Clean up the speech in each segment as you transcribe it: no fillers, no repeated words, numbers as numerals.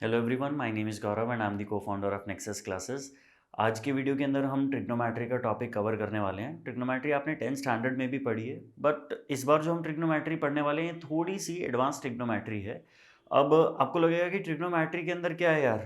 Hello everyone, my name is Gaurav and I am the co-founder of Nexus classes. आज के video के अंदर हम ट्रिग्नोमेट्री का टॉपिक कवर करने वाले हैं। ट्रिग्नोमेट्री आपने 10th स्टैंडर्ड में भी पढ़ी है, बट इस बार जो हम ट्रिग्नोमेट्री पढ़ने वाले हैं थोड़ी सी एडवांस ट्रिग्नोमेट्री है। अब आपको लगेगा कि ट्रिग्नोमेट्री के अंदर क्या है यार।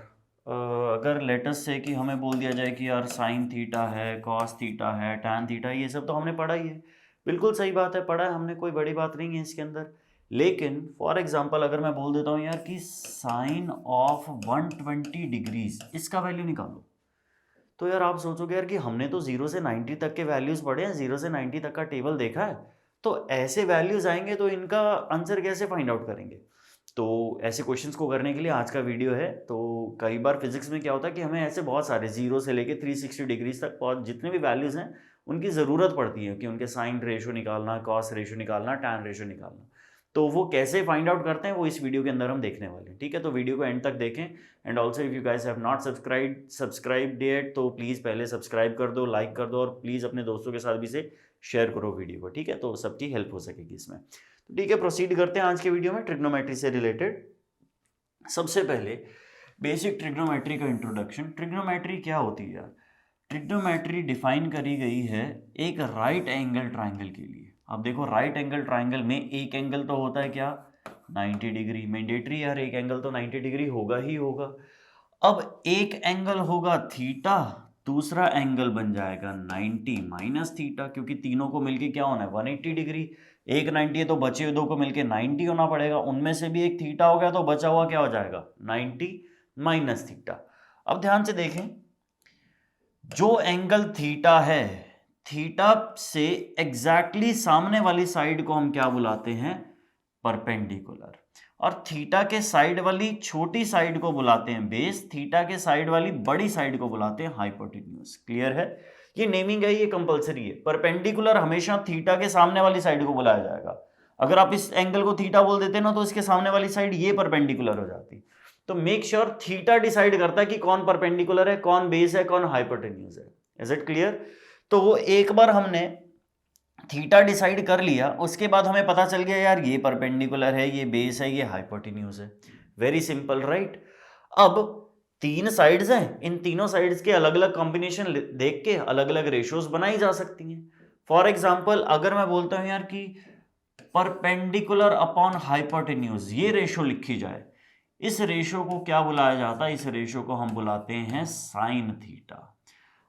अगर लेटेस्ट से कि हमें बोल दिया जाए कि यार साइन थीटा है, कॉस थीटा है, टैन थीटा, ये सब तो हमने पढ़ा ही है। बिल्कुल सही बात है, पढ़ा है हमने, कोई बड़ी बात नहीं है इसके अंदर। लेकिन फॉर एग्जांपल अगर मैं बोल देता हूँ यार कि साइन ऑफ 120 डिग्रीज, इसका वैल्यू निकालो, तो यार आप सोचोगे यार कि हमने तो 0 से 90 तक के वैल्यूज पढ़े हैं, 0 से 90 तक का टेबल देखा है, तो ऐसे वैल्यूज आएंगे तो इनका आंसर कैसे फाइंड आउट करेंगे। तो ऐसे क्वेश्चंस को करने के लिए आज का वीडियो है। तो कई बार फिजिक्स में क्या होता है कि हमें ऐसे बहुत सारे 0 से लेके 360 डिग्रीज तक बहुत जितने भी वैल्यूज हैं उनकी ज़रूरत पड़ती है कि उनके साइन रेशो निकालना, कॉस रेशो निकालना, टैन रेशो निकालना। तो वो कैसे फाइंड आउट करते हैं वो इस वीडियो के अंदर हम देखने वाले हैं। ठीक है, तो वीडियो को एंड तक देखें। And also if you guys have not subscribe yet तो प्लीज़ पहले सब्सक्राइब कर दो, लाइक कर दो, और प्लीज़ अपने दोस्तों के साथ भी से शेयर करो वीडियो को। ठीक है, तो सबकी हेल्प हो सकेगी इसमें। तो ठीक है, प्रोसीड करते हैं आज के वीडियो में ट्रिग्नोमेट्री से रिलेटेड। सबसे पहले बेसिक ट्रिग्नोमेट्री का इंट्रोडक्शन। ट्रिग्नोमेट्री क्या होती है यार? ट्रिग्नोमेट्री डिफाइन करी गई है एक राइट एंगल ट्राइंगल के लिए। अब देखो, राइट एंगल ट्राइंगल में एक एंगल तो होता है क्या, 90 डिग्री। मैंडेटरी यार, एक एंगल तो 90 डिग्री होगा ही होगा। अब एक एंगल होगा थीटा, दूसरा एंगल बन जाएगा 90 माइनस थीटा, क्योंकि तीनों को मिलके क्या होना है, 180 डिग्री। एक 90 है तो बचे हुए दो को मिलके 90 होना पड़ेगा, उनमें से भी एक थीटा हो गया तो बचा हुआ क्या हो जाएगा, 90 माइनस थीटा। अब ध्यान से देखें, जो एंगल थीटा है, थीटा से एग्जैक्टली सामने वाली साइड को हम क्या बुलाते हैं, परपेंडिकुलर। और थीटा के साइड वाली छोटी साइड को बुलाते हैं बेस, थीटा के साइड वाली बड़ी साइड को बुलाते हैं हाइपोटेन्यूज। क्लियर है? ये नेमिंग है, ये कंपलसरी है। परपेंडिकुलर हमेशा थीटा के सामने वाली साइड को बुलाया जाएगा। अगर आप इस एंगल को थीटा बोल देते ना तो इसके सामने वाली साइड ये परपेंडिकुलर हो जाती। तो मेक श्योर थीटा डिसाइड करता है कि कौन परपेंडिकुलर है, कौन बेस है, कौन हाइपोटेन्यूज है। Is it clear? तो वो एक बार हमने थीटा डिसाइड कर लिया, उसके बाद हमें पता चल गया यार ये परपेंडिकुलर है, ये बेस है, ये हाइपोटेन्यूज है। Very simple, right? अब तीन साइड्स हैं, इन तीनों साइड्स के अलग अलग कॉम्बिनेशन देख के अलग अलग रेशियोज बनाई जा सकती हैं। फॉर एग्जाम्पल अगर मैं बोलता हूं यार कि परपेंडिकुलर अपॉन हाइपोटेन्यूज, ये रेशियो लिखी जाए, इस रेशियो को क्या बुलाया जाता है, इस रेशियो को हम बुलाते हैं साइन थीटा।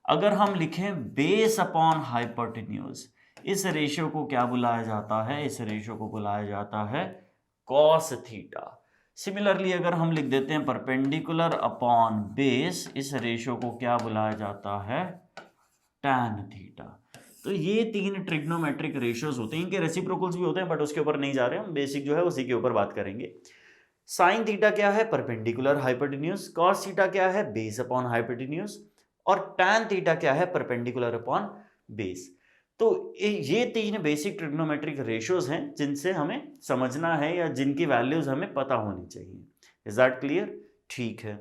अगर हम लिखें बेस अपॉन हाइपोटेन्यूज, इस रेशियो को क्या बुलाया जाता है, इस रेशियो को बुलाया जाता है कॉस थीटा। सिमिलरली अगर हम लिख देते हैं परपेंडिकुलर अपॉन बेस, इस रेशियो को क्या बुलाया जाता है, टैन थीटा। तो ये तीन ट्रिग्नोमेट्रिक रेशियोज होते हैं, इनके रेसिप्रोकल्स भी होते हैं, बट उसके ऊपर नहीं जा रहे हम, बेसिक जो है उसी के ऊपर बात करेंगे। साइन थीटा क्या है, परपेंडिकुलर हाइपोटेन्यूज। कॉस थीटा क्या है, बेस अपॉन हाइपोटेन्यूज। और टैन थीटा क्या है, परपेंडिकुलर अपॉन बेस। तो ये तीन बेसिक ट्रिग्नोमेट्रिक रेशियोज हैं जिनसे हमें समझना है या जिनकी वैल्यूज हमें पता होनी चाहिए। Is that clear? ठीक है।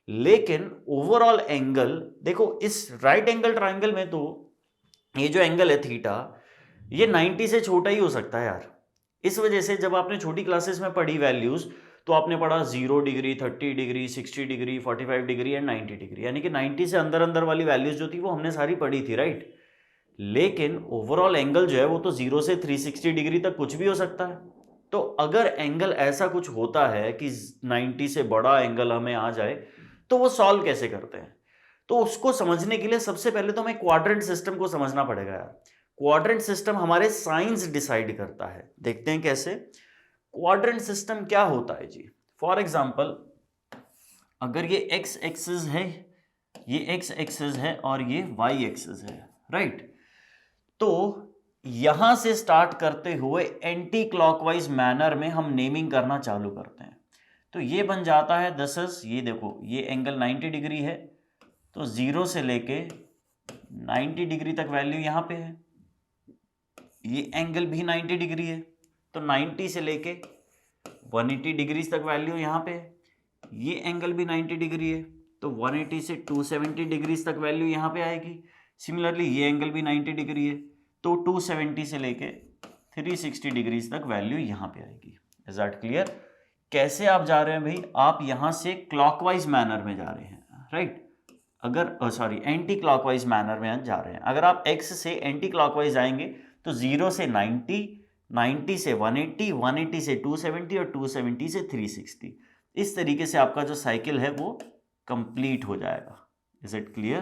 लेकिन ओवरऑल एंगल देखो, इस राइट एंगल ट्राइंगल में तो ये जो एंगल है थीटा, ये 90 से छोटा ही हो सकता है यार। इस वजह से जब आपने छोटी क्लासेस में पढ़ी वैल्यूज, तो आपने पढ़ा 0 degree, 30 degree, 60 degree, 45 degree and 90 degree, यानी कि 90 से अंदर अंदर वाली वैल्यूज जो थी वो हमने सारी पढ़ी थी, राइट? लेकिन ओवरऑल एंगल जो है वो तो 0 से 360 डिग्री तक कुछ भी हो सकता है। तो अगर एंगल ऐसा कुछ होता है कि 90 से बड़ा एंगल हमें आ जाए, तो वो सॉल्व कैसे करते हैं? तो उसको समझने के लिए सबसे पहले तो हमें क्वाड्रेंट सिस्टम को समझना पड़ेगा यार। क्वाड्रेंट सिस्टम हमारे साइंस डिसाइड करता है, देखते हैं कैसे। क्वाड्रेंट सिस्टम क्या होता है जी? फॉर एग्जांपल अगर ये एक्स एक्सिस है, ये एक्स एक्सिस है और ये वाई एक्सिस है, राइट? तो यहां से स्टार्ट करते हुए एंटी क्लॉकवाइज मैनर में हम नेमिंग करना चालू करते हैं। तो ये बन जाता है दिस इज, ये देखो ये एंगल 90 डिग्री है, तो 0 से लेके 90 डिग्री तक वैल्यू यहां पे है। ये एंगल भी 90 डिग्री है, तो 90 से लेके 180 डिग्री तक वैल्यू यहां पे है। ये एंगल भी 90 डिग्री है, तो 180 से 270 डिग्री तक वैल्यू यहां पे आएगी। सिमिलरली ये एंगल भी 90 डिग्री है, तो 270 से लेके 360 डिग्री तक वैल्यू यहां पे आएगी। Is that clear? कैसे आप जा रहे हैं भाई, आप यहां से क्लॉकवाइज मैनर में जा रहे हैं, राइट। अगर सॉरी एंटी क्लॉकवाइज मैनर में जा रहे हैं। अगर आप x से एंटी क्लॉकवाइज आएंगे तो 0 से 90, 90 से 180, 180 से 270 और 270 से 360, इस तरीके से आपका जो साइकिल है वो कंप्लीट हो जाएगा। Is it clear?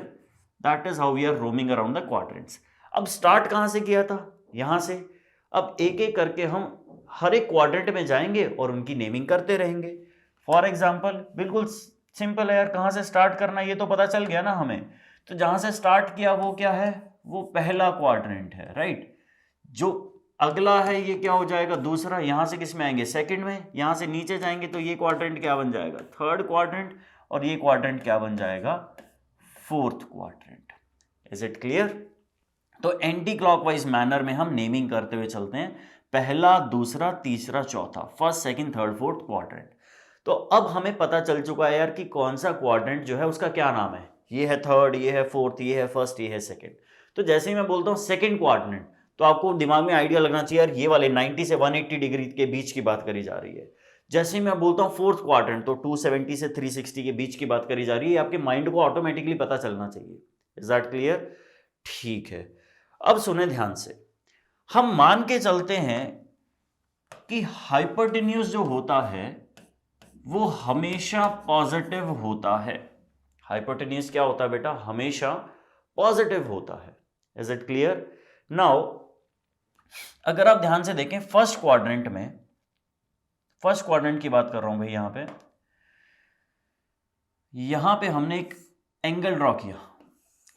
That is how we are roaming around the quadrants. अब स्टार्ट कहां से किया था? यहां से। अब एक एक करके हम हर एक क्वाड्रेंट में जाएंगे और उनकी नेमिंग करते रहेंगे। फॉर एग्जाम्पल बिल्कुल सिंपल है यार, कहां से स्टार्ट करना ये तो पता चल गया ना हमें। तो जहां से स्टार्ट किया वो क्या है? वो पहला क्वाड्रेंट है, राइट। जो अगला है ये क्या हो जाएगा? दूसरा। यहां से किस में आएंगे? सेकंड में। यहां से नीचे जाएंगे तो ये क्वाड्रेंट क्या बन जाएगा? Third quadrant. और ये क्वाड्रेंट क्या बन जाएगा? Fourth quadrant. Is it clear? तो एंटी क्लॉकवाइज मैनर में हम नेमिंग करते हुए चलते हैं, पहला, दूसरा, तीसरा, चौथा, first, second, third, fourth quadrant. तो अब हमें पता चल चुका है यार कि कौन सा क्वाड्रेंट जो है उसका क्या नाम है। ये है थर्ड, ये है फोर्थ, ये है फर्स्ट, ये है सेकंड। तो जैसे ही मैं बोलता हूँ सेकंड क्वाड्रेंट, तो आपको दिमाग में आइडिया लगना चाहिए यार ये वाले 90 से 180 डिग्री के बीच की बात करी जा रही है। जैसे ही मैं बोलता हूँ फोर्थ क्वाड्रेंट, तो 270 से 360 के बीच की बात करी जा रही है। आपके माइंड को ऑटोमेटिकली पता चलना चाहिए। Is that clear? ठीक है। अब सुने ध्यान से, हम मान के चलते हैं कि हाइपोटेन्यूज जो होता है वो हमेशा पॉजिटिव होता है। हाइपोटेन्यूज क्या होता है बेटा? हमेशा पॉजिटिव होता है। Is it clear? नाउ अगर आप ध्यान से देखें फर्स्ट क्वाड्रेंट में, फर्स्ट क्वाड्रेंट की बात कर रहा हूं भाई, यहां पे हमने एक एंगल ड्रॉ किया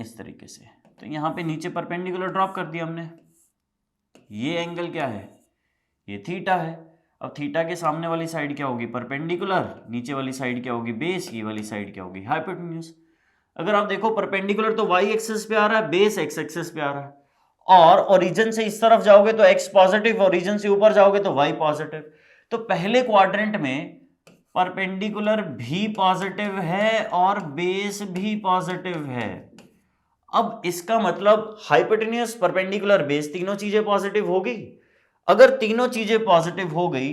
इस तरीके से। तो यहां पे नीचे परपेंडिकुलर ड्रॉप कर दिया हमने। ये एंगल क्या है? ये थीटा है। अब थीटा के सामने वाली साइड क्या होगी? परपेंडिकुलर। नीचे वाली साइड क्या होगी? बेस। ये वाली साइड क्या होगी? हाइपोटेन्यूज। अगर आप देखो परपेंडिकुलर तो y एक्सिस पे आ रहा है, बेस x एक्सिस पे आ रहा है। और ओरिजिन से इस तरफ जाओगे तो x पॉजिटिव, ओरिजिन से ऊपर जाओगे तो y पॉजिटिव। तो पहले क्वाड्रेंट में परपेंडिकुलर भी पॉजिटिव है और बेस भी पॉजिटिव है। अब इसका मतलब हाइपोटेन्यूज, परपेंडिकुलर, बेस, तीनों चीजें पॉजिटिव हो गई। अगर तीनों चीजें पॉजिटिव हो गई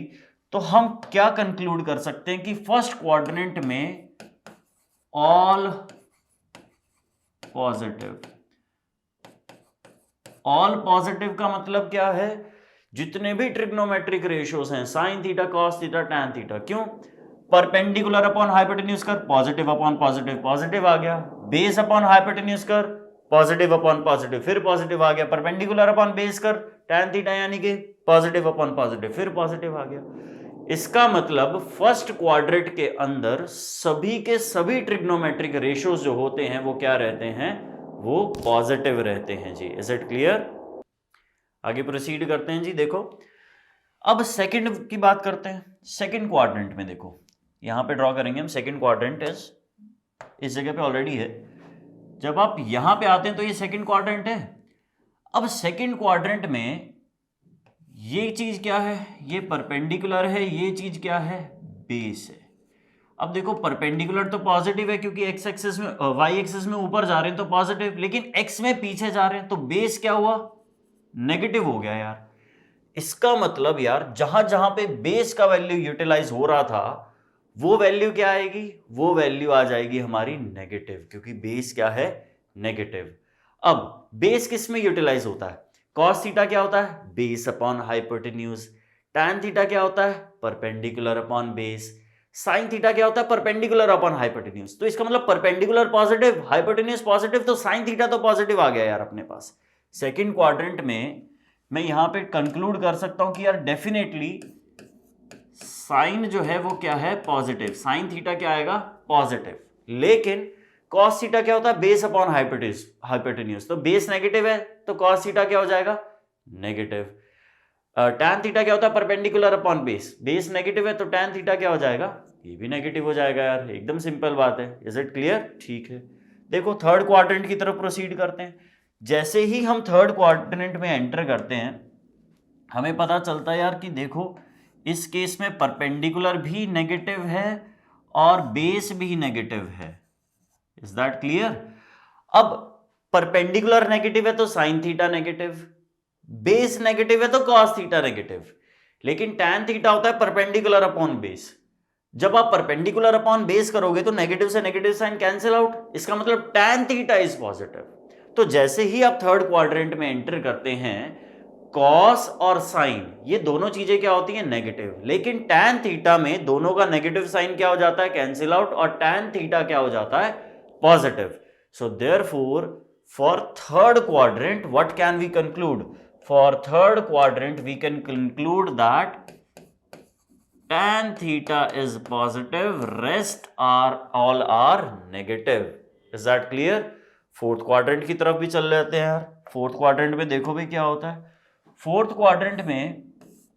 तो हम क्या कंक्लूड कर सकते हैं कि फर्स्ट क्वाड्रेंट में ऑल पॉजिटिव। ऑल पॉजिटिव का मतलब क्या है? जितने भी ट्रिग्नोमेट्रिक रेशियोज हैं, sine theta, cos theta, tan theta. क्यों? परपेंडिकुलर अपॉन हाइपोटेन्यूज कर, पॉजिटिव अपॉन पॉजिटिव, पॉजिटिव आ गया। बेस अपॉन हाइपोटेन्यूज कर, पॉजिटिव अपॉन पॉजिटिव, फिर पॉजिटिव आ गया। परपेंडिकुलर अपॉन बेस कर, टैन थीटा यानी कि पॉजिटिव अपॉन पॉजिटिव, फिर पॉजिटिव आ गया। इसका मतलब फर्स्ट क्वाड्रेंट के अंदर सभी के सभी ट्रिग्नोमेट्रिक रेशियोज जो होते हैं वो क्या रहते हैं? वो पॉजिटिव रहते हैं जी। Is it clear? आगे प्रोसीड करते हैं जी। देखो अब सेकंड की बात करते हैं। सेकंड क्वाड्रेंट में देखो, यहां पे ड्रॉ करेंगे हम। सेकंड क्वाड्रेंट इस जगह पे ऑलरेडी है। जब आप यहां पे आते हैं तो ये सेकंड क्वाड्रेंट है। अब सेकंड क्वाड्रेंट में ये चीज क्या है? ये परपेंडिकुलर है। ये चीज क्या है? बेस है। अब देखो परपेंडिकुलर तो पॉजिटिव है क्योंकि x एक्सिस में, y एक्सिस में ऊपर जा रहे हैं तो पॉजिटिव, लेकिन x में पीछे जा रहे हैं तो बेस क्या हुआ? नेगेटिव हो गया यार। इसका मतलब यार जहां जहां पे बेस का वैल्यू यूटिलाइज हो रहा था वो वैल्यू क्या आएगी? वो वैल्यू आ जाएगी हमारी नेगेटिव, क्योंकि बेस क्या है? नेगेटिव। अब बेस किस में यूटिलाइज होता है? कॉस थीटा क्या होता है? Base upon hypotenuse. Tan theta क्या होता है? Perpendicular upon base. Sine theta क्या होता है? Perpendicular upon hypotenuse. तो इसका मतलब परपेंडिकुलर पॉजिटिव, हाइपोटेन्यूज पॉजिटिव, तो साइन थीटा तो पॉजिटिव आ गया यार अपने पास। सेकंड क्वाड्रेंट में मैं यहां पे कंक्लूड कर सकता हूं कि यार डेफिनेटली साइन जो है वो क्या है? पॉजिटिव। साइन थीटा क्या आएगा? पॉजिटिव। लेकिन कॉस थीटा क्या होता है? Base upon hypotenuse. तो बेस नेगेटिव है तो कॉस थीटा क्या हो जाएगा? नेगेटिव। टैन थीटा क्या होता है? Perpendicular upon base. Base negative है तो टैन थीटा क्या हो जाएगा? ये भी नेगेटिव हो जाएगा यार। एकदम सिंपल बात है। Is it clear? ठीक है। देखो थर्ड क्वाड्रेंट की तरफ प्रोसीड करते हैं। जैसे ही हम थर्ड क्वाड्रेंट में एंटर करते हैं हमें पता चलता है यार कि देखो इस केस में परपेंडिकुलर भी नेगेटिव है और बेस भी नेगेटिव है। Is that clear? अब परपेंडिकुलर नेगेटिव है तो sine theta negative, base negative है तो कॉस थीटा नेगेटिव, लेकिन टैन थीटा होता है परपेंडिकुलर अपॉन बेस। जब आप परपेंडिकुलर अपॉन बेस करोगे तो नेगेटिव से नेगेटिव साइन कैंसिल आउट, इसका मतलब tan थीटा इज पॉजिटिव। तो जैसे ही आप थर्ड क्वाड्रेंट में एंटर करते हैं, कॉस और साइन ये दोनों चीजें क्या होती हैं, नेगेटिव, लेकिन tan थीटा में दोनों का नेगेटिव साइन क्या हो जाता है, कैंसिल आउट, और tan थीटा क्या हो जाता है, positive. So therefore for third quadrant what can we conclude, for third quadrant we can conclude that tan theta is positive, rest are all are negative. Is that clear? Fourth quadrant की तरफ भी चल लेते हैं यार। Fourth quadrant में देखो भाई क्या होता है। फोर्थ क्वाड्रेंट में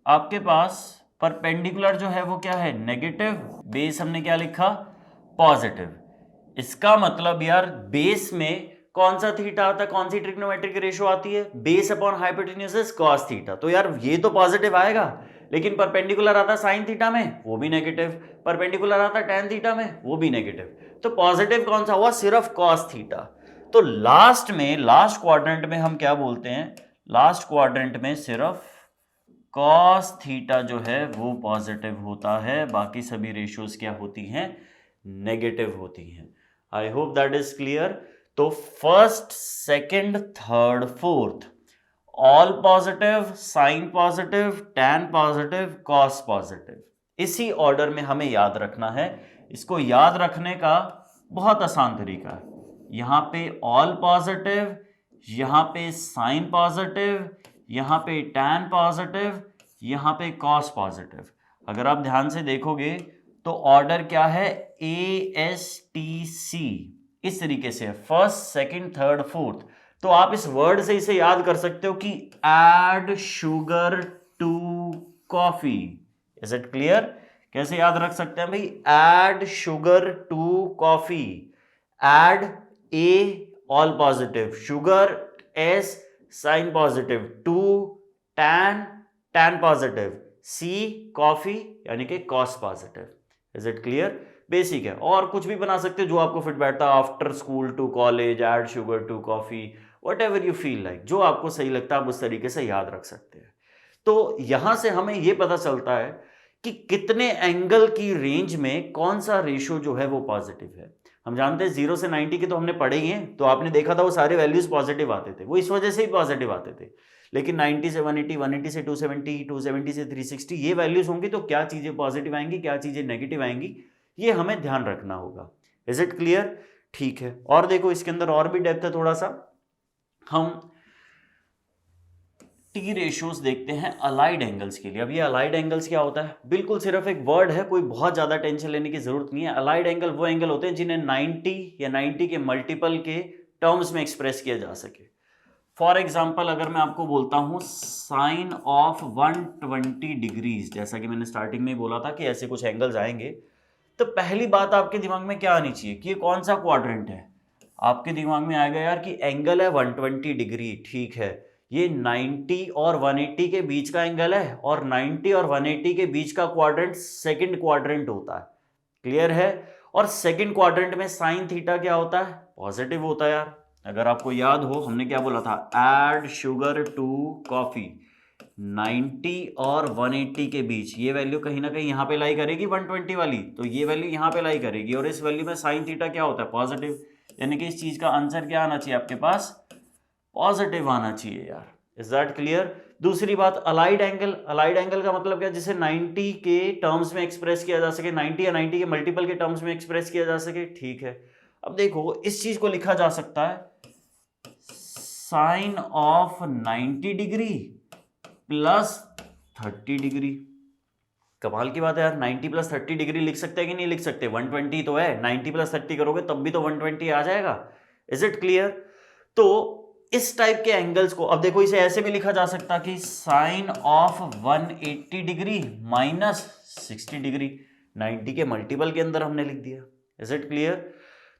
आपके पास परपेंडिकुलर जो है वो क्या है, नेगेटिव, बेस हमने क्या लिखा, पॉजिटिव। इसका मतलब यार बेस में कौन सा थीटा आता है, कौन सी ट्रिग्नोमेट्रिक रेशियो आती है, base upon hypotenuse cos theta. तो यार ये तो पॉजिटिव आएगा, लेकिन परपेंडिकुलर आता साइन थीटा में, वो भी नेगेटिव, परपेंडिकुलर आता tan थीटा में, वो भी नेगेटिव। तो पॉजिटिव कौन सा हुआ, सिर्फ कॉस थीटा। तो लास्ट में, लास्ट क्वाड्रेंट में हम क्या बोलते हैं, लास्ट क्वाड्रेंट में सिर्फ कॉस थीटा जो है वो पॉजिटिव होता है, बाकी सभी रेशियोज क्या होती हैं, नेगेटिव होती हैं। I hope that is clear. तो first, second, third, fourth all positive, sine positive, tan positive, cos positive, इसी ऑर्डर में हमें याद रखना है। इसको याद रखने का बहुत आसान तरीका है, यहां पे ऑल पॉजिटिव, यहां पे साइन पॉजिटिव, यहां पे tan पॉजिटिव, यहां पे कॉस पॉजिटिव। अगर आप ध्यान से देखोगे तो ऑर्डर क्या है, ASTC, इस तरीके से फर्स्ट, सेकंड, थर्ड, फोर्थ। तो आप इस वर्ड से इसे याद कर सकते हो कि add sugar to coffee. Is it clear? कैसे याद रख सकते हैं भाई, add sugar to coffee, add A all positive, sugar S sine positive, to tan positive, C coffee यानी कि cos positive. Is it clear? Basic है, और कुछ भी बना सकते हो जो आपको फिट बैठता है, after school to college, add sugar to coffee, whatever you feel like, जो आपको सही लगता है आप उस तरीके से याद रख सकते हैं। तो यहां से हमें यह पता चलता है कि कितने एंगल की रेंज में कौन सा रेशियो जो है वो पॉजिटिव है। हम जानते हैं 0 से 90 के तो हमने पढ़े ही हैं, तो आपने देखा था वो सारे वैल्यूज पॉजिटिव आते थे, वो इस वजह से ही पॉजिटिव आते थे। लेकिन 90 से 180, 180 से 270, 270 से 360 ये वैल्यूज होंगी, तो क्या चीजें पॉजिटिव आएंगी, क्या चीजें नेगेटिव आएंगी, ये हमें ध्यान रखना होगा। Is it clear? ठीक है, और देखो इसके अंदर और भी डेप्थ है थोड़ा सा। हम टी रेशियोज देखते हैं अलाइड एंगल्स के लिए। अब ये अलाइड एंगल्स क्या होता है, बिल्कुल सिर्फ एक वर्ड है, कोई बहुत ज्यादा टेंशन लेने की जरूरत नहीं है। अलाइड एंगल वो एंगल होते हैं जिन्हें 90 या 90 के मल्टीपल के टर्म्स में एक्सप्रेस किया जा सके। फॉर एग्जाम्पल अगर मैं आपको बोलता हूं साइन ऑफ 120 डिग्रीज, जैसा कि मैंने स्टार्टिंग में बोला था कि ऐसे कुछ एंगल्स आएंगे, तो पहली बात आपके दिमाग में क्या आनी चाहिए कि ये कौन सा क्वाड्रेंट है। आपके दिमाग में आएगा यार कि एंगल है 120 डिग्री, ठीक है, ये 90 और 180 के बीच का एंगल है, और 90 और 180 के बीच का क्वाड्रेंट सेकंड क्वाड्रेंट होता है। क्लियर है? और सेकंड क्वाड्रेंट में साइन थीटा क्या होता है, पॉजिटिव होता है यार। अगर आपको याद हो हमने क्या बोला था, ऐड शुगर टू कॉफी, 90 और 180 के बीच ये वैल्यू कहीं ना कहीं यहाँ पे लाई करेगी 120 वाली, तो ये वैल्यू यहाँ पे लाई करेगी, और इस वैल्यू में साइन थीटा क्या होता है, पॉजिटिव। यानी कि इस चीज का आंसर क्या आना चाहिए आपके पास, पॉजिटिव आना चाहिए यार। Is that clear? दूसरी बात, अलाइड एंगल। अलाइड एंगल का मतलब क्या, जिसे 90 के टर्म्स में एक्सप्रेस किया जा सके, 90 या 90 के मल्टीपल के टर्म्स में एक्सप्रेस किया जा सके, ठीक है। अब देखो इस चीज को लिखा जा सकता है sine of 90 degree plus 30 degree. कमाल की बात है यार, 90 प्लस 30 डिग्री लिख सकते हैं कि नहीं लिख सकते, 120 तो है, 90 प्लस 30 करोगे तब भी तो 120 आ जाएगा। Is it clear? तो इस टाइप के एंगल्स को, अब देखो इसे ऐसे भी लिखा जा सकता कि sine of 180 degree minus 60 degree, 90 के मल्टीपल के अंदर हमने लिख दिया। Is it clear?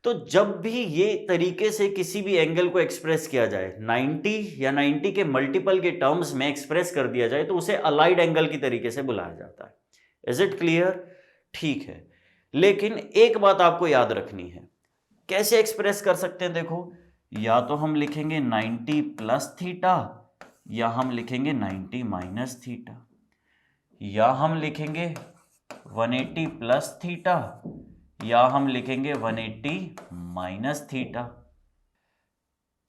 तो जब भी ये तरीके से किसी भी एंगल को एक्सप्रेस किया जाए, 90 या 90 के मल्टीपल के टर्म्स में एक्सप्रेस कर दिया जाए, तो उसे अलाइड एंगल की तरीके से बुलाया जाता है। Is it clear? ठीक है, लेकिन एक बात आपको याद रखनी है, कैसे एक्सप्रेस कर सकते हैं। देखो, या तो हम लिखेंगे 90 प्लस थीटा, या हम लिखेंगे 90 माइनस थीटा, या हम लिखेंगे 180 प्लस थीटा, या हम लिखेंगे 180 माइनस थीटा,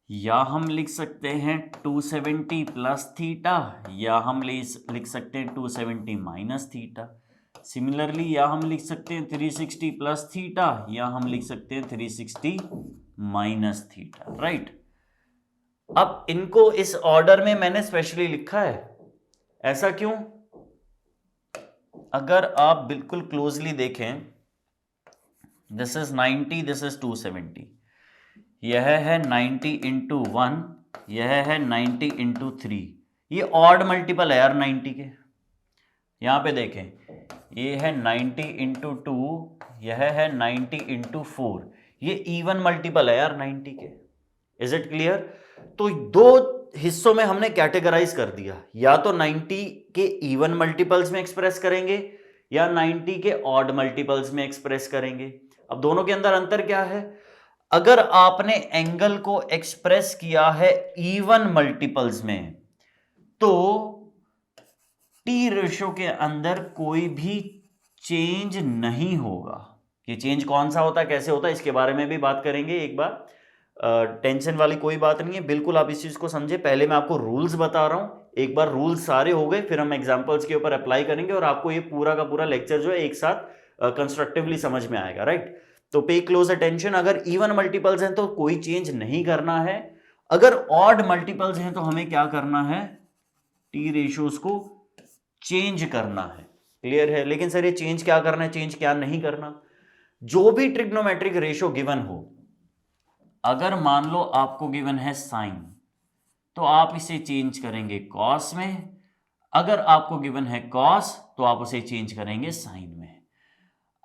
या हम लिख सकते हैं 270 प्लस थीटा, या हम लिख सकते हैं 270 माइनस थीटा। सिमिलरली या हम लिख सकते हैं 360 प्लस थीटा, या हम लिख सकते हैं 360 माइनस थीटा, राइट। अब इनको इस ऑर्डर में मैंने स्पेशली लिखा है, ऐसा क्यों? अगर आप बिल्कुल क्लोजली देखें, दिस इज 90, दिस इज 270, यह है 90 इंटू 1, यह है 90 इंटू 3, ये ऑड मल्टीपल है यार 90 के। यहां पे देखें, ये है 90 इंटू 2, यह है 90 इंटू 4, ये इवन मल्टीपल है यार 90 के। Is it clear? तो दो हिस्सों में हमने कैटेगराइज कर दिया, या तो 90 के इवन मल्टीपल्स में एक्सप्रेस करेंगे या 90 के ऑड मल्टीपल्स में एक्सप्रेस करेंगे। अब दोनों के अंदर अंतर क्या है? अगर आपने एंगल को एक्सप्रेस किया है इवन मल्टीपल्स में, तो टी रेशो के अंदर कोई भी चेंज नहीं होगा। ये चेंज कौन सा होता है, कैसे होता है, इसके बारे में भी बात करेंगे एक बार। टेंशन वाली कोई बात नहीं है, बिल्कुल आप इस चीज को समझे। पहले मैं आपको रूल्स बता रहा हूं, एक बार रूल्स सारे हो गए फिर हम एग्जांपल्स के ऊपर अप्लाई करेंगे और आपको ये पूरा का पूरा लेक्चर जो है एक साथ कंस्ट्रक्टिवली समझ में आएगा, राइट। तो पे क्लोज अटेंशन। अगर इवन मल्टीपल्स हैं तो कोई चेंज नहीं करना है, अगर ऑड मल्टीपल्स हैं तो हमें क्या करना है, टी रेशियोज को चेंज करना है। क्लियर है? लेकिन सर ये चेंज क्या करना है, चेंज क्या नहीं करना? जो भी ट्रिग्नोमेट्रिक रेशियो गिवन हो, अगर मान लो आपको गिवन है साइन, तो आप इसे चेंज करेंगे कॉस में। अगर आपको गिवन है कॉस, तो आप उसे चेंज करेंगे साइन में।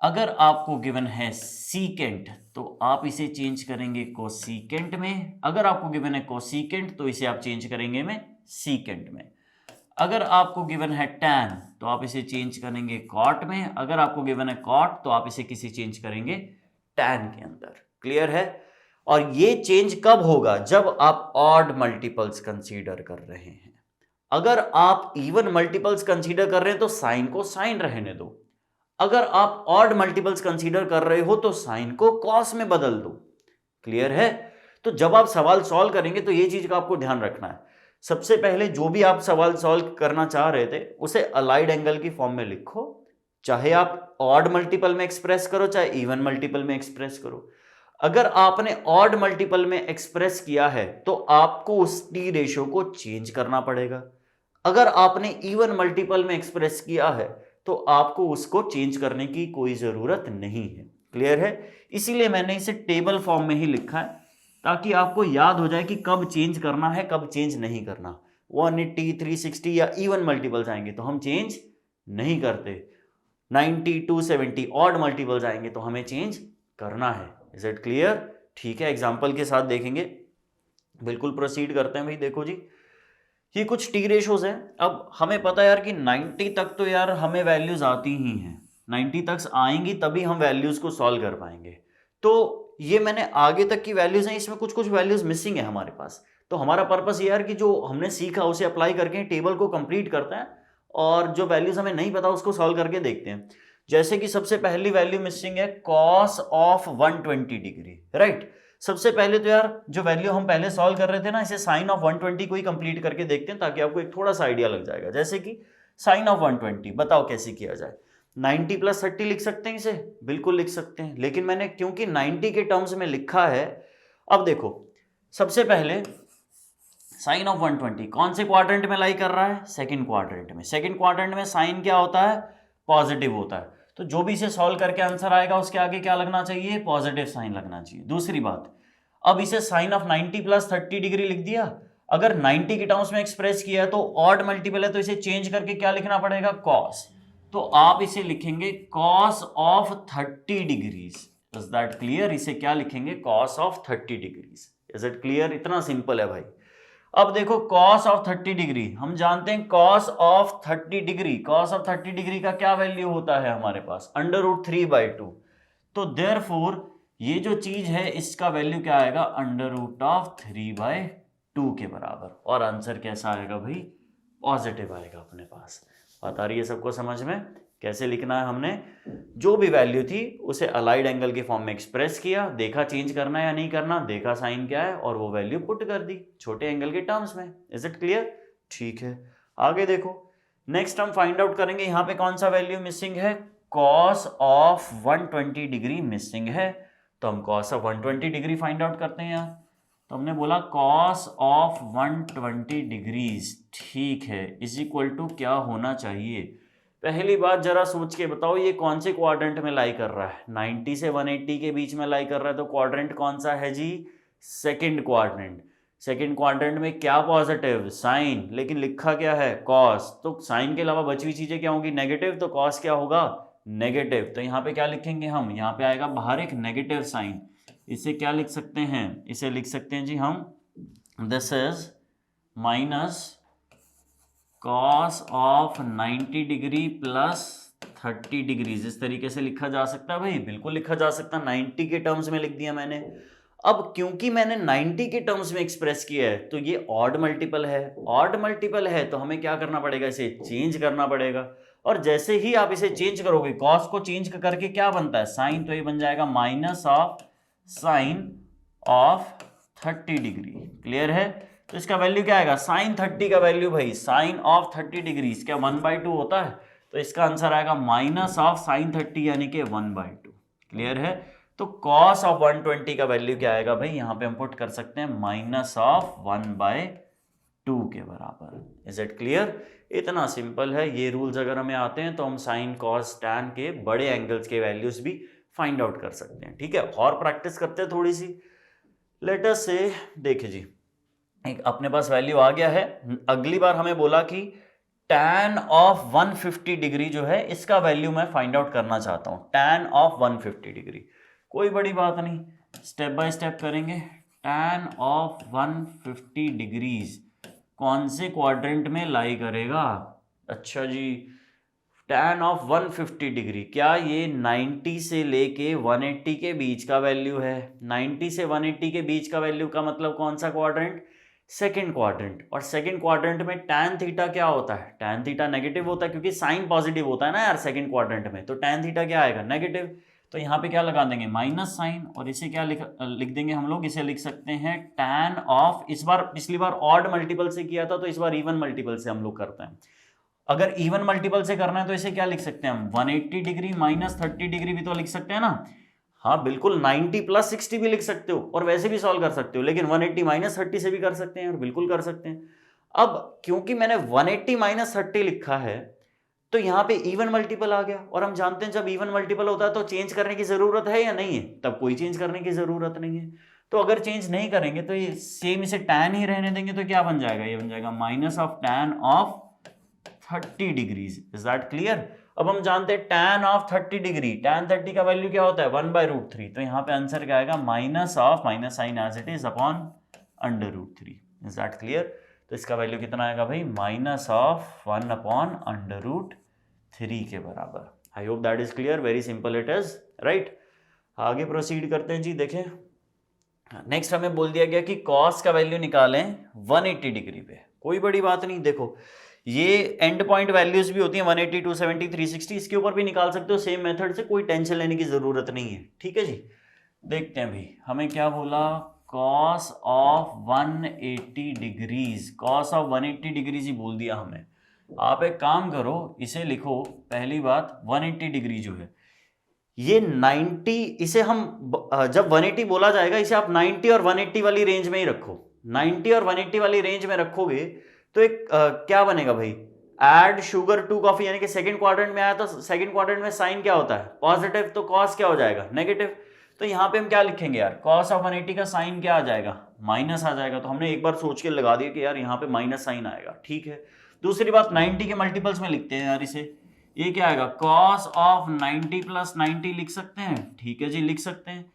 अगर आपको गिवन है सीकेंट, तो आप इसे चेंज करेंगे कोसीकेंट में। अगर आपको गिवन है कोसीकेंट, तो इसे आप चेंज करेंगे में सीकेंट में। अगर आपको गिवन है टैन, तो आप इसे चेंज करेंगे कॉट में। अगर आपको गिवन है कॉट, तो आप इसे किसी चेंज करेंगे टैन के अंदर। क्लियर है? और ये चेंज कब होगा? जब आप ऑड मल्टीपल्स कंसीडर कर रहे हैं। अगर आप इवन मल्टीपल्स कंसीडर कर रहे हैं तो साइन को साइन रहने दो। अगर आप ऑड मल्टीपल्स कंसीडर कर रहे हो तो साइन को कॉस में बदल दो। क्लियर है? तो जब आप सवाल सॉल्व करेंगे तो ये चीज का आपको ध्यान रखना है। सबसे पहले जो भी आप सवाल सॉल्व करना चाह रहे थे उसे अलाइड एंगल की फॉर्म में लिखो, चाहे आप ऑड मल्टीपल में एक्सप्रेस करो चाहे इवन मल्टीपल में एक्सप्रेस करो। अगर आपने ऑड मल्टीपल में एक्सप्रेस किया है तो आपको उस टी रेशियो को चेंज करना पड़ेगा। अगर आपने इवन मल्टीपल में एक्सप्रेस किया है तो आपको उसको चेंज करने की कोई जरूरत नहीं है। क्लियर है? इसीलिए मैंने इसे टेबल फॉर्म में ही लिखा है, ताकि आपको याद हो जाए कि कब चेंज करना है कब चेंज नहीं करना। 180, 360 या इवन मल्टीपल्स आएंगे तो हम चेंज नहीं करते। 90, 270 ऑड मल्टीपल्स आएंगे तो हमें चेंज करना है। Is it clear? ठीक है, एग्जाम्पल के साथ देखेंगे। बिल्कुल प्रोसीड करते हैं भाई। देखो जी, ये कुछ टी रेशोज हैं। अब हमें पता है यार कि 90 तक तो यार हमें वैल्यूज आती ही हैं, 90 तक आएंगी तभी हम वैल्यूज को सॉल्व कर पाएंगे। तो ये मैंने आगे तक की वैल्यूज हैं, इसमें कुछ कुछ वैल्यूज मिसिंग है हमारे पास। तो हमारा पर्पस ये यार कि जो हमने सीखा उसे अप्लाई करके टेबल को कंप्लीट करते हैं और जो वैल्यूज हमें नहीं पता उसको सॉल्व करके देखते हैं। जैसे कि सबसे पहली वैल्यू मिसिंग है कॉस ऑफ 120 डिग्री, राइट। सबसे पहले तो यार जो वैल्यू हम पहले सॉल्व कर रहे थे ना, इसे साइन ऑफ 120 को ही कंप्लीट करके देखते हैं ताकि आपको एक थोड़ा सा आइडिया लग जाएगा। जैसे कि साइन ऑफ 120 बताओ कैसे किया जाए। 90 प्लस 30 लिख सकते हैं इसे, बिल्कुल लिख सकते हैं, लेकिन मैंने क्योंकि 90 के टर्म्स में लिखा है। अब देखो, सबसे पहले साइन ऑफ 120 कौन से क्वाड्रेंट में लाई कर रहा है? सेकंड क्वाड्रेंट में। सेकंड क्वाड्रेंट में साइन क्या होता है? पॉजिटिव होता है। तो जो भी इसे सॉल्व करके आंसर आएगा उसके आगे क्या लगना चाहिए? पॉजिटिव साइन लगना चाहिए। दूसरी बात, अब इसे साइन ऑफ 90 प्लस 30 डिग्री लिख दिया। अगर 90 के टर्म्स में एक्सप्रेस किया है तो ऑड मल्टीपल है, तो इसे चेंज करके क्या लिखना पड़ेगा? कॉस। तो आप इसे लिखेंगे cos of 30 degrees. Is that clear? इसे क्या लिखेंगे? Cos of 30 degrees. Is it clear? इतना सिंपल है भाई। अब देखो कॉस ऑफ 30 डिग्री, हम जानते हैं cos of 30 degree, cos of 30 degree का क्या वैल्यू होता है हमारे पास? √3/2। तो देयरफॉर ये जो चीज है इसका वैल्यू क्या आएगा? √3/2 के बराबर। और आंसर कैसा आएगा भाई? पॉजिटिव आएगा अपने पास। बात आ रही है सबको समझ में? कैसे लिखना है, हमने जो भी वैल्यू थी उसे अलाइड एंगल के फॉर्म में एक्सप्रेस किया, देखा चेंज करना है या नहीं करना, देखा साइन क्या है और वो वैल्यू पुट कर दी छोटे एंगल के टर्म्स में। Is it clear? ठीक है, आगे देखो। नेक्स्ट हम फाइंड आउट करेंगे यहाँ पे कौन सा वैल्यू मिसिंग है, कॉस ऑफ 120 डिग्री मिसिंग है। तो हम cos of 120 degree find out करते हैं यार। तो हमने बोला कॉस ऑफ 120 डिग्रीज, ठीक है, इज इक्वल टू क्या होना चाहिए। पहली बात जरा सोच के बताओ, ये कौन से क्वाड्रेंट में लाई कर रहा है, 90 से 180 के बीच में लाई कर रहा है, तो क्वाड्रेंट कौन सा है जी, सेकंड क्वाड्रेंट। सेकंड क्वाड्रेंट में क्या पॉजिटिव, साइन, लेकिन लिखा क्या है, कॉस, तो साइन के अलावा बची हुई चीजें क्या होंगी, नेगेटिव, तो कॉस क्या होगा, नेगेटिव। तो यहाँ पे क्या लिखेंगे हम, यहाँ पे आएगा बाहर एक नेगेटिव साइन। इसे क्या लिख सकते हैं, इसे लिख सकते हैं जी हम, this is minus cos of 90 degree plus 30 degrees. इस तरीके से लिखा जा सकता है भाई, बिल्कुल लिखा जा सकता है, 90 के टर्म्स में लिख दिया मैंने। अब क्योंकि मैंने 90 के टर्म्स में एक्सप्रेस किया है तो ये ऑड मल्टीपल है, ऑड मल्टीपल है तो हमें क्या करना पड़ेगा, इसे चेंज करना पड़ेगा। और जैसे ही आप इसे चेंज करोगे, कॉस को चेंज करके क्या बनता है, साइन, तो ये बन जाएगा minus of sine of 30 degree. Clear है? तो इसका वैल्यू क्या आएगा, साइन 30 का वैल्यू भाई, साइन ऑफ 30 डिग्री क्या 1/2 होता है, तो इसका आंसर आएगा माइनस ऑफ साइन 30 यानी कि 1/2। क्लियर है? तो कॉस ऑफ 120 का वैल्यू क्या आएगा भाई, यहां पे हम पुट कर सकते हैं माइनस ऑफ 1/2 के बराबर। Is it clear? इतना सिंपल है। ये रूल्स अगर हमें आते हैं तो हम साइन कॉस टैन के बड़े एंगल्स के वैल्यूज भी फाइंड आउट कर सकते हैं। ठीक है, और प्रैक्टिस करते हैं थोड़ी सी। लेट अस से, देखिए जी, एक अपने पास वैल्यू आ गया है। अगली बार हमें बोला कि tan ऑफ 150 डिग्री जो है इसका वैल्यू मैं फाइंड आउट करना चाहता हूं, tan ऑफ 150 डिग्री। कोई बड़ी बात नहीं, स्टेप बाय स्टेप करेंगे। tan ऑफ 150 डिग्रीज कौन से क्वाड्रेंट में लाई करेगा, अच्छा जी, tan ऑफ 150 डिग्री, क्या ये 90 से लेके 180 के बीच का वैल्यू है। 90 से 180 के बीच का वैल्यू का मतलब कौन सा क्वाड्रेंट, सेकंड क्वाड्रेंट। और सेकंड क्वाड्रेंट में tan थीटा क्या होता है, tan थीटा नेगेटिव होता है, क्योंकि साइन पॉजिटिव होता है ना यार सेकंड क्वाड्रेंट में, तो tan थीटा क्या आएगा, नेगेटिव। तो यहाँ पे क्या लगा देंगे, माइनस साइन, और इसे क्या लिख देंगे हम लोग, इसे लिख सकते हैं tan ऑफ, इस बार पिछली बार ऑड मल्टीपल से किया था तो इस बार इवन मल्टीपल से हम लोग करते हैं। अगर इवन मल्टीपल से करना है तो इसे क्या लिख सकते हैं हम, 180 डिग्री माइनस 30 डिग्री भी तो लिख सकते हैं ना। हाँ बिल्कुल, 90 प्लस 60 भी लिख सकते हो और वैसे भी सॉल्व कर सकते हो, लेकिन 180 माइनस 30 से भी कर सकते हैं और बिल्कुल कर सकते हैं। अब क्योंकि मैंने 180 माइनस 30 लिखा है तो यहाँ पे इवन मल्टीपल आ गया, और हम जानते हैं जब इवन मल्टीपल होता है तो चेंज करने की जरूरत है या नहीं है, तब कोई चेंज करने की जरूरत नहीं है। तो अगर चेंज नहीं करेंगे तो ये सेम, इसे tan ही रहने देंगे तो क्या बन जाएगा, ये बन जाएगा minus of tan of 30 degrees. Is that clear? अब हम जानते हैं tan ऑफ 30 डिग्री, tan 30 का वैल्यू क्या होता है, 1/√3। तो यहाँ पे आंसर क्या आएगा, minus of, minus sine as it is, upon √3। Is that clear? तो इसका वैल्यू कितना आएगा भाई, माइनस ऑफ 1/√3 के बराबर। आई hope that is clear, very simple it is, right. आगे प्रोसीड करते हैं जी। देखें, नेक्स्ट हमें बोल दिया गया कि कॉस का वैल्यू निकालें 180 डिग्री पे। कोई बड़ी बात नहीं, देखो ये एंड पॉइंट वैल्यूज भी होती हैं 180, 270, 360, इसके ऊपर भी निकाल सकते हो सेम मेथड से, कोई टेंशन लेने की जरूरत नहीं है। ठीक है जी, देखते हैं भाई हमें क्या बोला, cos of 180 degrees, cos of 180 degrees ही बोल दिया हमें। आप एक काम करो, इसे लिखो, पहली बात 180 डिग्री जो है ये 90, इसे हम जब 180 बोला जाएगा इसे आप 90 और 180 वाली रेंज में ही रखो। 90 और 180 वाली रेंज में रखोगे तो एक क्या बनेगा भाई, एड शुगर टू कॉफी, यानी कि सेकंड क्वाड्रेंट में आया तो सेकंड क्वाड्रेंट में साइन क्या होता है, पॉजिटिव, तो कॉस क्या हो जाएगा, नेगेटिव। तो यहाँ पे हम क्या लिखेंगे यार, कॉस ऑफ 180 का साइन क्या आ जाएगा, माइनस आ जाएगा। तो हमने एक बार सोच के लगा दिया कि यार यहाँ पे माइनस साइन आएगा। ठीक है, दूसरी बात 90 के मल्टीपल्स में लिखते हैं यार इसे, ये क्या आएगा, कॉस ऑफ 90 प्लस 90 लिख सकते हैं। ठीक है जी, लिख सकते हैं।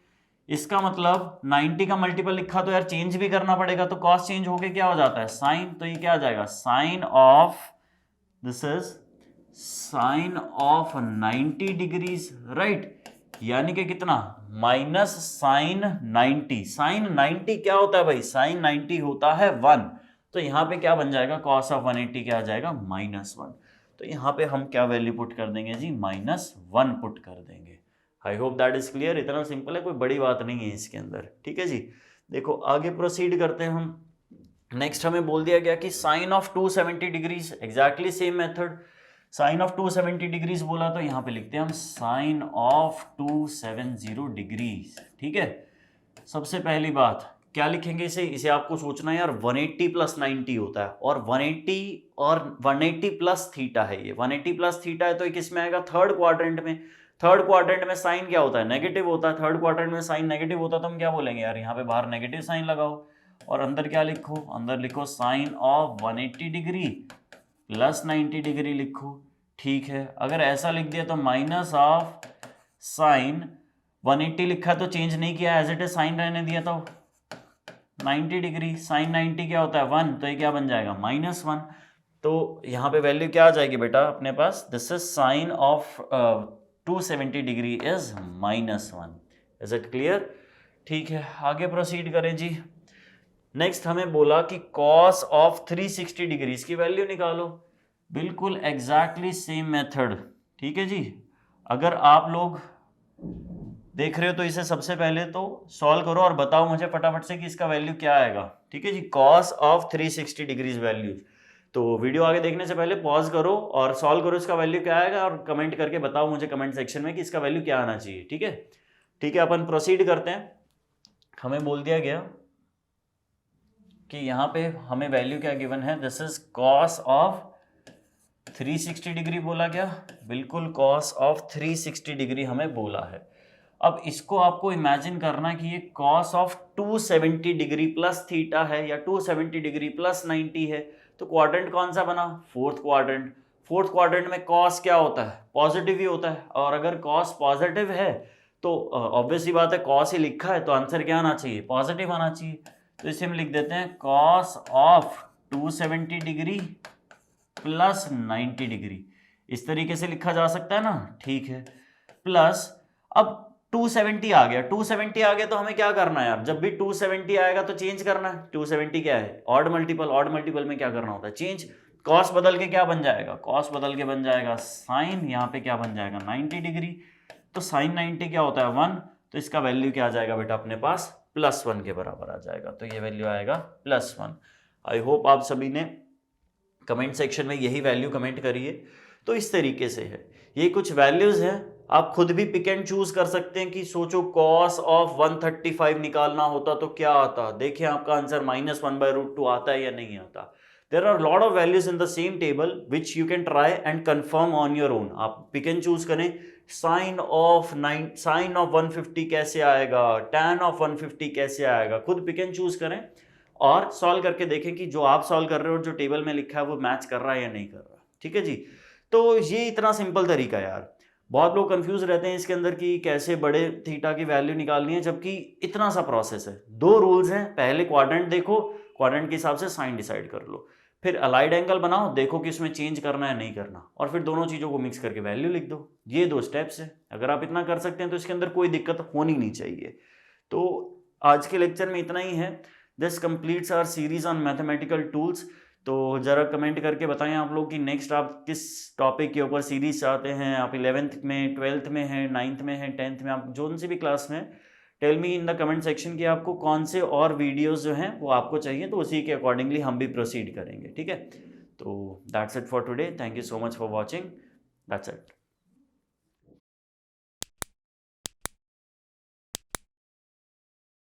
इसका मतलब 90 का मल्टीपल लिखा तो यार चेंज भी करना पड़ेगा, तो कॉस चेंज होके क्या हो जाता है, साइन। तो ये क्या आ जाएगा, sine of, this is sine of 90 degrees, right, यानी कि कितना, माइनस साइन 90। साइन 90 क्या होता है भाई, साइन 90 होता है 1। तो यहां पे क्या बन जाएगा, कॉस ऑफ 180 क्या आ जाएगा, -1। तो यहाँ पे हम क्या वैल्यू पुट कर देंगे जी, -1 पुट कर देंगे। आई होप दैट इज क्लियर। इतना सिंपल है, कोई बड़ी बात नहीं है इसके अंदर, ठीक है जी। देखो आगे प्रोसीड करते हैं हम। नेक्स्ट हमें बोल दिया गया कि sine of 270 degrees, exactly same method. Sine of 270 degrees बोला तो यहाँ पे लिखते हैं हम साइन ऑफ 270 डिग्रीज, ठीक है। सबसे पहली बात क्या लिखेंगे इसे आपको सोचना है यार, 180 + 90 होता है और 180 प्लस थीटा है। ये 180 प्लस थीटा है तो ये किस में आएगा, थर्ड क्वाड्रेंट में। थर्ड क्वाड्रेंट में साइन क्या होता है, नेगेटिव होता है। थर्ड क्वाड्रेंट में साइन नेगेटिव होता है तो हम क्या बोलेंगे यार, यहाँ पे बाहर नेगेटिव साइन लगाओ और अंदर क्या लिखो, अंदर लिखो sine of 180 degree plus 90 degree लिखो, ठीक है। अगर ऐसा लिख दिया तो माइनस ऑफ साइन 180 लिखा तो चेंज नहीं किया, एज इट इज साइन रहने दिया तो 90 डिग्री। साइन 90 क्या होता है 1, तो ये क्या बन जाएगा -1। तो यहाँ पे वैल्यू क्या आ जाएगी बेटा अपने पास, this is sine of 270 degree is -1। Is it clear, ठीक है। आगे प्रोसीड करें जी। नेक्स्ट हमें बोला कि कॉस ऑफ 360 डिग्री की वैल्यू निकालो। बिल्कुल एग्जैक्टली सेम मेथड, ठीक है जी। अगर आप लोग देख रहे हो तो इसे सबसे पहले तो सॉल्व करो और बताओ मुझे फटाफट से कि इसका वैल्यू क्या आएगा, ठीक है जी। Cos of 360 degrees value. तो वीडियो आगे देखने से पहले पॉज करो और सॉल्व करो, इसका वैल्यू क्या आएगा और कमेंट करके बताओ मुझे कमेंट सेक्शन में कि इसका वैल्यू क्या आना चाहिए, ठीक है। ठीक है, अपन प्रोसीड करते हैं। हमें बोल दिया गया कि यहाँ पे हमें वैल्यू क्या गिवन है, this is cos of 360 degree बोला क्या, बिल्कुल कॉस ऑफ 360 डिग्री हमें बोला है। अब इसको आपको इमेजिन करना कि ये cos of 270 degree plus theta है या 270 डिग्री प्लस 90 है। तो क्वाड्रेंट कौन सा बना, फोर्थ क्वाड्रेंट। फोर्थ क्वाड्रेंट में कॉस क्या होता है, पॉजिटिव ही होता है। और अगर कॉस पॉजिटिव है तो ऑब्वियस ही बात है, कॉस ही लिखा है तो आंसर क्या आना चाहिए, पॉजिटिव आना चाहिए। तो इसे हम लिख देते हैं cos of 270 degree plus 90 degree. इस तरीके से लिखा जा सकता है ना, ठीक है। प्लस अब 270 आ गया, 270 आ गया तो हमें क्या करना है यार, जब भी 270 आएगा तो चेंज करना है। 270 क्या है, ऑड मल्टीपल, ऑड मल्टीपल में क्या करना होता है, चेंज। कॉस बदल के क्या बन जाएगा, कॉस बदल के बन जाएगा साइन, यहाँ पे क्या बन जाएगा 90 डिग्री। तो साइन 90 क्या होता है 1, तो इसका वैल्यू क्या आ जाएगा बेटा अपने पास, +1 के बराबर आ जाएगा। तो ये वैल्यू आएगा +1। आई होप आप सभी ने कमेंट सेक्शन में यही वैल्यू कमेंट करिए। तो इस तरीके से है, ये कुछ वैल्यूज हैं, आप खुद भी पिक एंड चूज कर सकते हैं कि सोचो कॉस ऑफ 135 निकालना होता तो क्या आता। देखिए आपका आंसर -1/√2 आता है या नहीं आता। There are lot of values in the same table which you can try and confirm on your own. आप पिक एंड चूज करें, साइन ऑफ 150 कैसे आएगा, tan ऑफ 150 कैसे आएगा, खुद पिक एंड चूज करें और सॉल्व करके देखें कि जो आप सॉल्व कर रहे हो जो टेबल में लिखा है वो मैच कर रहा है या नहीं कर रहा, ठीक है जी। तो ये इतना सिंपल तरीका है यार। बहुत लोग कंफ्यूज रहते हैं इसके अंदर कि कैसे बड़े थीटा की वैल्यू निकालनी है, जबकि इतना सा प्रोसेस है। 2 रूल्स हैं, पहले क्वाड्रेंट देखो, क्वाड्रेंट के हिसाब से साइन डिसाइड कर लो, फिर अलाइड एंगल बनाओ, देखो कि इसमें चेंज करना है नहीं करना, और फिर दोनों चीज़ों को मिक्स करके वैल्यू लिख दो। ये 2 स्टेप्स है। अगर आप इतना कर सकते हैं तो इसके अंदर कोई दिक्कत होनी नहीं चाहिए। तो आज के लेक्चर में इतना ही है। This completes our series on mathematical tools. तो ज़रा कमेंट करके बताएं आप लोग कि नेक्स्ट आप किस टॉपिक के ऊपर सीरीज चाहते हैं। आप 11th में, 12th में हैं, 9th में हैं, 10th में, आप जो सी भी क्लास में, tell me in the comment section कि आपको कौन से और वीडियोस जो हैं वो आपको चाहिए, तो उसी के अकॉर्डिंगली हम भी प्रोसीड करेंगे, ठीक है। तो that's it for today. Thank you so much for watching. That's it.